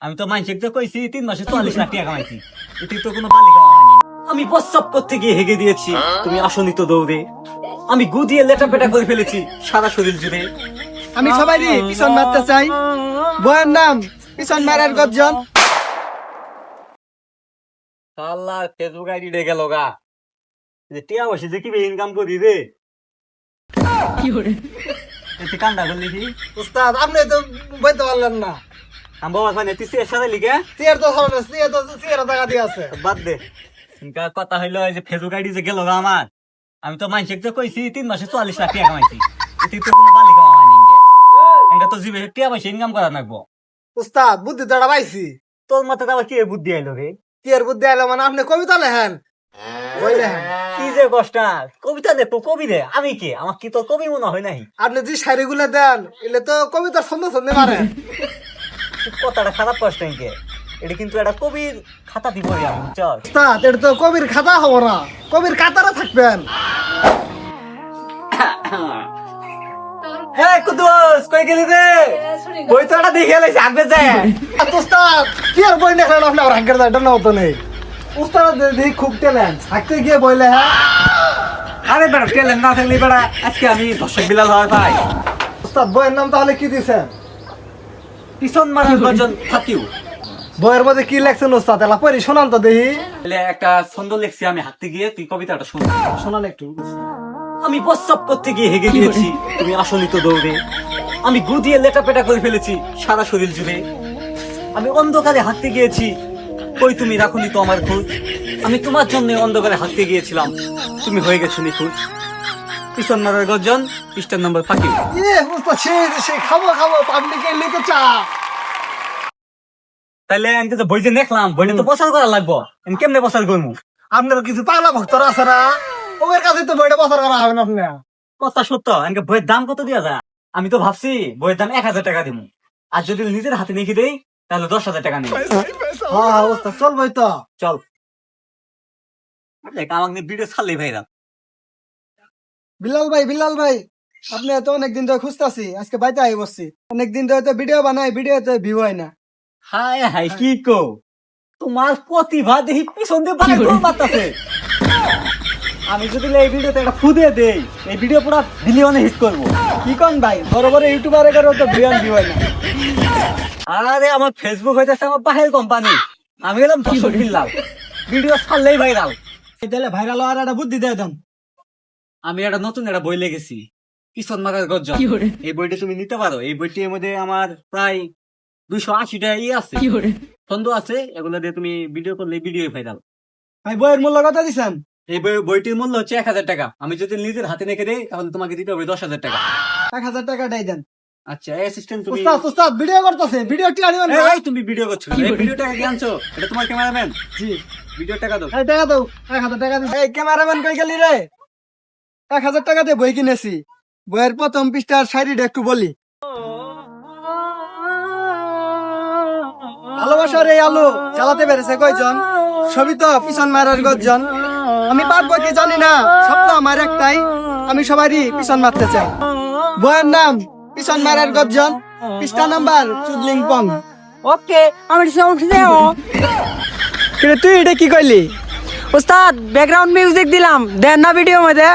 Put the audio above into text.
আমি তো মানসিক তো কইছি 3 মাসে 44 লাখ টাকা কামাইছি। এটি তো কোনো বালি কামাই হয়নি। আমি প্রস্রাব করতে গিয়ে হেগে দিয়েছি, তুমি আসনি তো দৌড়ে। আমি গু দিয়ে লেটাপেটা করে ফেলেছি সারা শরীর জুড়ে। আমি সবাইরই পিছন মারতে চাই। বইয়ের নাম পিছন মারার গর্জন। আল্লাহ ফেসবুক আইডি ডে গেল গা। যে টিয়া বসে যে কিভাবে ইনকাম করি রে। এতে কান্দা করলি কি? উস্তাদ আপনি তো বইতে পারলেন না। আমি বাবা মানে তুই শেষ সাথে লিখে চেয়ার তো হবে চেয়ার তো চেয়ার টাকা দিয়ে আছে। বাদ দে। ইনকা কথা হইলো এই যে ফেসবুক আইডি যে গেল গা আমার। আমি তো মানসিক তো কইছি 3 মাসে 44 লাখ টাকা কামাইছি। এতে তো কোনো বালি কামাই হয়নি ইনকে। ইনকা তো জিবে টিয়া বসে ইনকাম করা লাগবো। উস্তাদ বুদ্ধি তো পাইছি। তোর মতে আবার কি বুদ্ধি আইলো রে? চেয়ার বুদ্ধি আইলো মানে আপনি কবিতা লেখেন, বই লেখেন। কি যে কষ্টা কবিতা দে তো কবি দে। আমি কি আমার কি তোর কবি মনে হয় নাই? আপনি যে শাড়ি গুলো দেন এলে তো কবিতার ছন্দ ছন্দে মারে। কথাটা খারাপ কষ্ট ইনকে। এটা কিন্তু একটা কবির খাতা দিব রে আমি চল। উস্তাদ এটা তো কবির খাতা হবো না, কবির কাতারে থাকবেন। হ্যাঁ কুদুস কই গেলি রে? বই তো একটা দেখে লাইছি আগবে যায়। উস্তাদ কি আর বই লেখেন আপনি আর আগের দাঁড়টা না হতো নেই। উস্তাদ দেখি খুব ট্যালেন্ট থাকতে গিয়ে বই লেখা। আরে বেটা ট্যালেন্ট না থাকলে বেটা আজকে আমি দর্শক বিলাল হয় ভাই। উস্তাদ বইয়ের নাম তাহলে কি দিছেন? পিছন মারার গর্জন থাকিও। বইয়ের মধ্যে কি লেখছেন উস্তাদ? এলা পড়ি শোনান তো দেখি। তাহলে একটা ছন্দ লিখছি আমি হাঁটতে গিয়ে, তুই কবিতাটা শুন। শোনান একটু। আমি প্রস্রাব করতে গিয়ে হেগে দিয়েছি, তুমি আসনি তো দৌড়ে। আমি গু দিয়ে লেটাপেটা করে ফেলেছি সারা শরীর জুড়ে। আমি অন্ধকারে হাঁটতে গিয়েছি, কই তুমি রাখুনি তো আমার খোঁজ। আমি তোমার জন্য অন্ধকারে হাঁটতে গিয়েছিলাম, তুমি হয়ে গেছো নিখোঁজ। পিছন মারার গর্জন, পৃষ্ঠার নম্বর ফাঁকি। উস্তাদ সে খাবো খাবো পাবলিকে নিতে চা। তাহলে আমি তো বই যে দেখলাম, বইটা তো প্রচার করা লাগবো। আমি কেমনে প্রচার করবো? আপনার কিছু পাগলা ভক্তরা আছে না, ওদের কাছে তো বইটা বছর করা হবে না। আপনি কথা সত্য। আমি বইয়ের দাম কত দিয়া যায়? আমি তো ভাবছি বইয়ের দাম 1000 টাকা দিব। আর যদি নিজের হাতে লিখে দেই তাহলে 10,000 টাকা নেই। হ্যাঁ উস্তাদ চলবই তো। চল দেখ আমাকে ভিডিও ছাড়লেই ভাইরা। বিলাল ভাই আপনি তো অনেকদিন ধরে খুঁজতেছি, আজকে বাইতে আই বসছি। অনেকদিন ধরে তো ভিডিও বানাই, ভিডিওতে ভিউ হয় না। হায় হায় কি কো, তোমার প্রতিভা দেখি পিছন দিয়ে বাড়ি গোল মারতাছে। আমি যদি এই ভিডিওতে একটা ফু দিয়ে দেই, এই ভিডিও পুরো বিলিয়নে হিট করবো। কি কোন ভাই, বড় বড় ইউটিউবারে করে তো বিলিয়ন ভিউ হয় না। আরে আমার ফেসবুক হইতেছে আমার বাহির কোম্পানি। আমি গেলাম দর্শক কিনলাম, ভিডিও ছাড়লেই ভাইরাল। তাহলে ভাইরাল হওয়ার একটা বুদ্ধি দিয়ে দেন। আমি একটা নতুন একটা বই লিখেছি, পিছন মারার গর্জন। এই বইটা তুমি নিতে পারো। এই বইটির মধ্যে আমার প্রায় 280টা আছে, ছন্দ আছে। এগুলো দিয়ে তুমি ভিডিও করলে ভিডিও ভাইরাল। ভাই বইয়ের মূল্য কত দিচ্ছেন? এই বইটির মূল্য হচ্ছে 1000 টাকা। আমি যদি নিজের হাতে রেখে দেই তাহলে তোমাকে দিতে হবে 10,000 টাকা। 1000 টাকাটাই দেন। আচ্ছা অ্যাসিস্ট্যান্ট তুমি। উস্তাদ ভিডিও করতেছে, ভিডিও টি আনিবেন না। এই তুমি ভিডিও করছো, এই ভিডিও টাকা কি আনছো? এটা তোমার ক্যামেরাম্যান। জি ভিডিও টাকা দাও। এই টাকা দাও, 1000 টাকা দিন। এই ক্যামেরাম্যান কই গেলি রে? 1000 টাকা দিয়ে বই কিনেছি। বইয়ের প্রথম পৃষ্ঠার শায়রিটা একটু বলি। ভালোবাসার এই আলো জ্বালাতে পেরেছে কয়জন, সবই তো পিছন মারার গর্জন। আমি পারবো কি জানি না, স্বপ্ন আমার একটাই, আমি সবারই পিছন মারতে চাই। বইয়ের নাম পিছন মারার গর্জন, পৃষ্ঠা নাম্বার চুদলিং পং। ওকে আমি দেও তুই এটা কি কইলি? উস্তাদ ব্যাকগ্রাউন্ড মিউজিক দিলাম দেন না ভিডিও মধ্যে।